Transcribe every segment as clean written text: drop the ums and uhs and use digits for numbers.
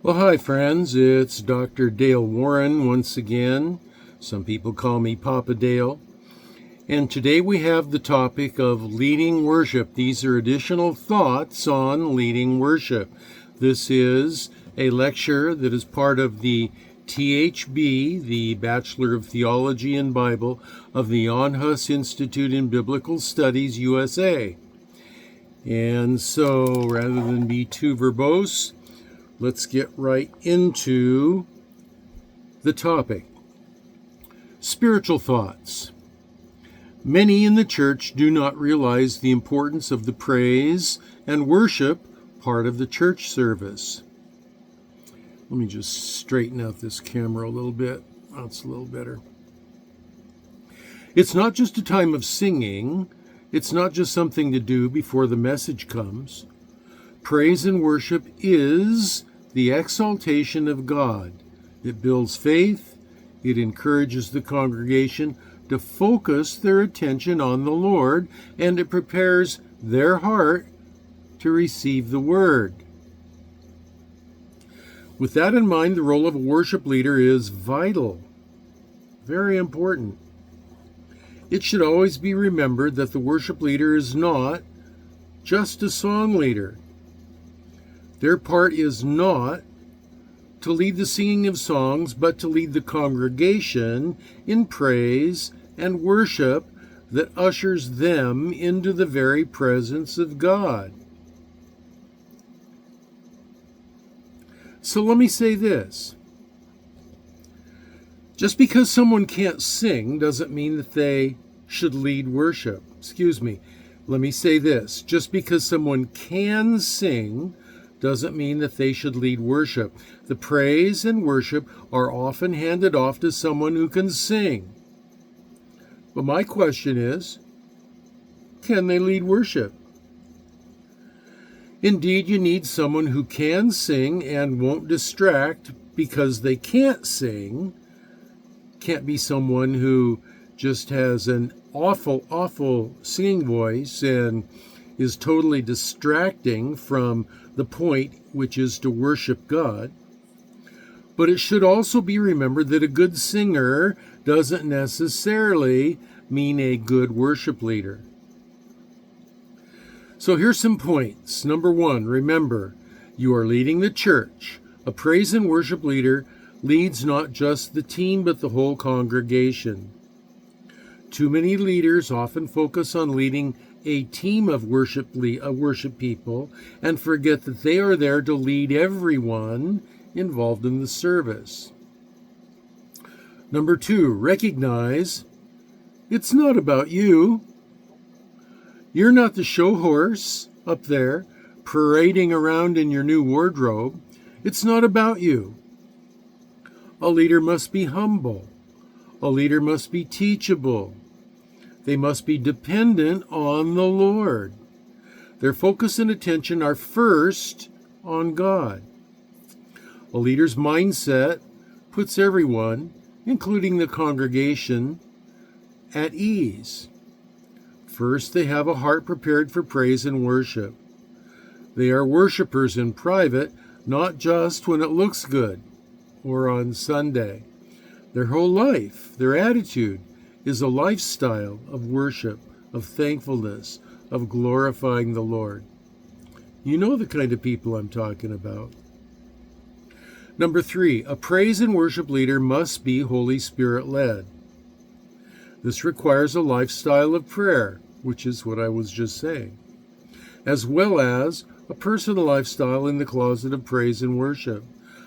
Well, hi, friends. It's Dr. Dale Warren once again. Some people call me Papa Dale. And today we have the topic of leading worship. These are additional thoughts on leading worship. This is a lecture that is part of the ThB, the Bachelor of Theology and Bible of the Jan Hus Institute in Biblical Studies, USA. And so, rather than be too verbose, let's get right into the topic. Spiritual thoughts. Many in the church do not realize the importance of the praise and worship part of the church service. Let me just straighten out this camera a little bit. That's a little better. It's not just a time of singing. It's not just something to do before the message comes. Praise and worship is the exaltation of God. It builds faith. It encourages the congregation to focus their attention on the Lord, and it prepares their heart to receive the word. With that in mind, the role of a worship leader is vital, very important. It should always be remembered that the worship leader is not just a song leader. Their part is not to lead the singing of songs, but to lead the congregation in praise and worship that ushers them into the very presence of God. So let me say this. Just because someone can't sing doesn't mean that they should lead worship. Let me say this. Just because someone can sing doesn't mean that they should lead worship. The praise and worship are often handed off to someone who can sing. But my question is, can they lead worship? Indeed, you need someone who can sing and won't distract because they can't sing. Can't be someone who just has an awful singing voice and is totally distracting from the point, which is to worship God. But it should also be remembered that a good singer doesn't necessarily mean a good worship leader. So here's some points. Number one, remember, you are leading the church. A praise and worship leader leads not just the team, but the whole congregation. Too many leaders often focus on leading a team of worship people and forget that they are there to lead everyone involved in the service. Number two, recognize it's not about you. You're not the show horse up there parading around in your new wardrobe. It's not about you. A leader must be humble. A leader must be teachable. They must be dependent on the Lord. Their focus and attention are first on God. A leader's mindset puts everyone, including the congregation, at ease. First, they have a heart prepared for praise and worship. They are worshipers in private, not just when it looks good or on Sunday. Their whole life, their attitude, is a lifestyle of worship, of thankfulness, of glorifying the Lord. You know the kind of people I'm talking about. Number three, a praise and worship leader must be Holy Spirit led. This requires a lifestyle of prayer, which is what I was just saying, as well as a personal lifestyle in the closet of praise and worship,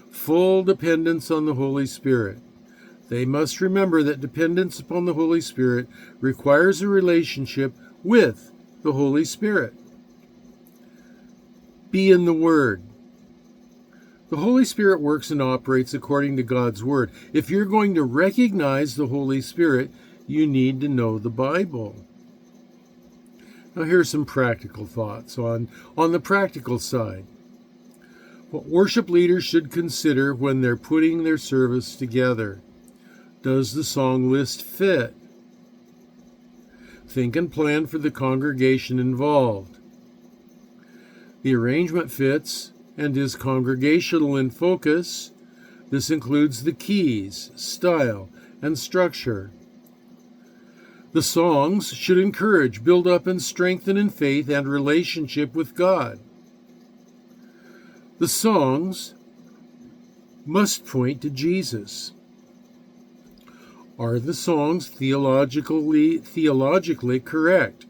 full dependence on the Holy Spirit. They must remember that dependence upon the Holy Spirit requires a relationship with the Holy Spirit. Be in the Word. The Holy Spirit works and operates according to God's Word. If you're going to recognize the Holy Spirit, you need to know the Bible. Now here's some practical thoughts on the practical side. What worship leaders should consider when they're putting their service together. Does the song list fit? Think and plan for the congregation involved. The arrangement fits and is congregational in focus. This includes the keys, style, and structure. The songs should encourage, build up, and strengthen in faith and relationship with God. The songs must point to Jesus. Are the songs theologically correct?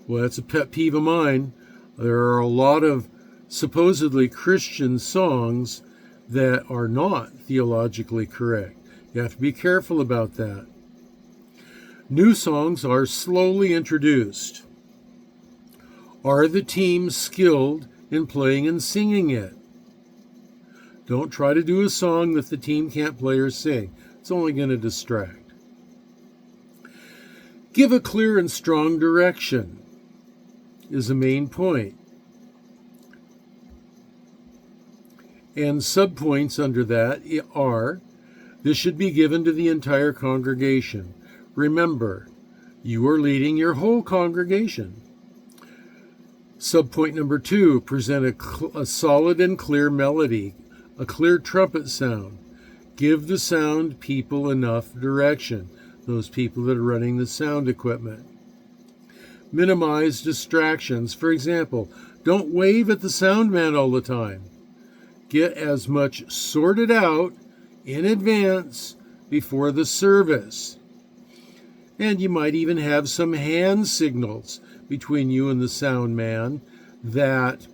Well, that's a pet peeve of mine. There are a lot of supposedly Christian songs that are not theologically correct. You have to be careful about that. New songs are slowly introduced. Are the teams skilled in playing and singing it? Don't try to do a song that the team can't play or sing. It's only going to distract. Give a clear and strong direction is a main point. And subpoints under that are, this should be given to the entire congregation. Remember, you are leading your whole congregation. Subpoint number 2, present a solid and clear melody, a clear trumpet sound. Give the sound people enough direction, those people that are running the sound equipment. Minimize distractions. For example, don't wave at the sound man all the time. Get as much sorted out in advance before the service. And you might even have some hand signals between you and the sound man that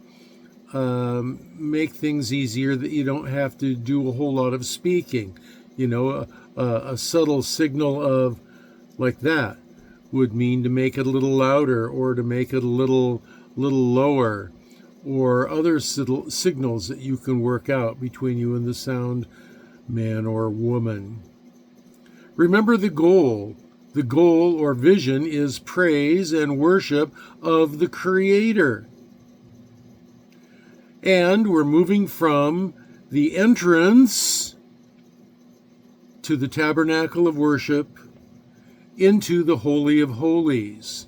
make things easier, that you don't have to do a whole lot of speaking. You know, a subtle signal of like that would mean to make it a little louder or to make it a little lower, or other signals that you can work out between you and the sound man or woman. Remember the goal. The goal or vision is praise and worship of the Creator. And we're moving from the entrance to the tabernacle of worship into the Holy of Holies.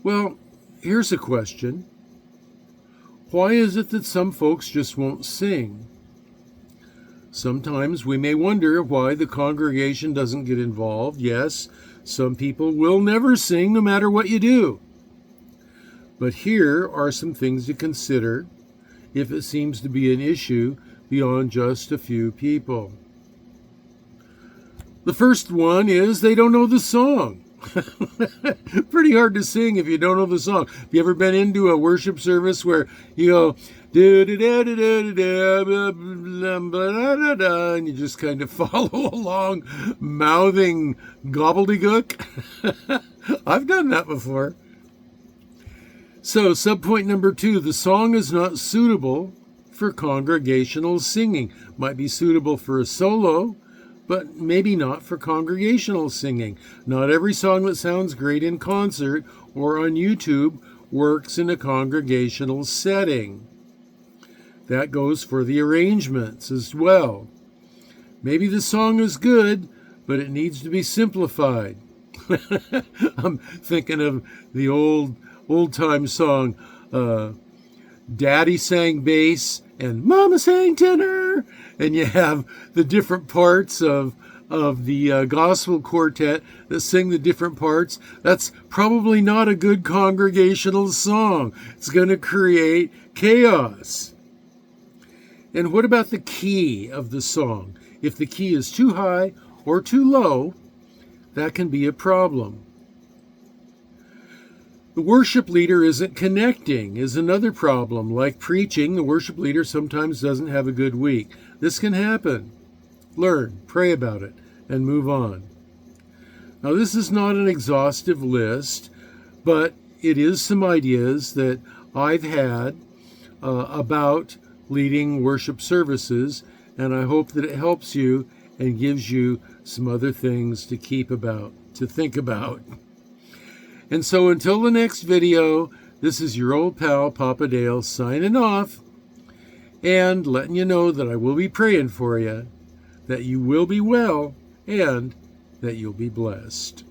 Well, here's a question. Why is it that some folks just won't sing? Sometimes we may wonder why the congregation doesn't get involved. Yes, some people will never sing no matter what you do. But here are some things to consider if it seems to be an issue beyond just a few people. The first one is they don't know the song. Pretty hard to sing if you don't know the song. Have you ever been into a worship service where you go, and you just kind of follow along, mouthing gobbledygook? I've done that before. So, subpoint number 2, the song is not suitable for congregational singing. Might be suitable for a solo, but maybe not for congregational singing. Not every song that sounds great in concert or on YouTube works in a congregational setting. That goes for the arrangements as well. Maybe the song is good, but it needs to be simplified. I'm thinking of the old-time song, Daddy sang bass and Mama sang tenor, and you have the different parts of the gospel quartet that sing the different parts. That's probably not a good congregational song. It's going to create chaos. And what about the key of the song? If the key is too high or too low, that can be a problem. The worship leader isn't connecting is another problem. Like preaching, the worship leader sometimes doesn't have a good week. This can happen. Learn, pray about it, and move on. Now, this is not an exhaustive list, but it is some ideas that I've had about leading worship services, and I hope that it helps you and gives you some other things to think about. And so until the next video, this is your old pal, Papa Dale, signing off and letting you know that I will be praying for you, that you will be well, and that you'll be blessed.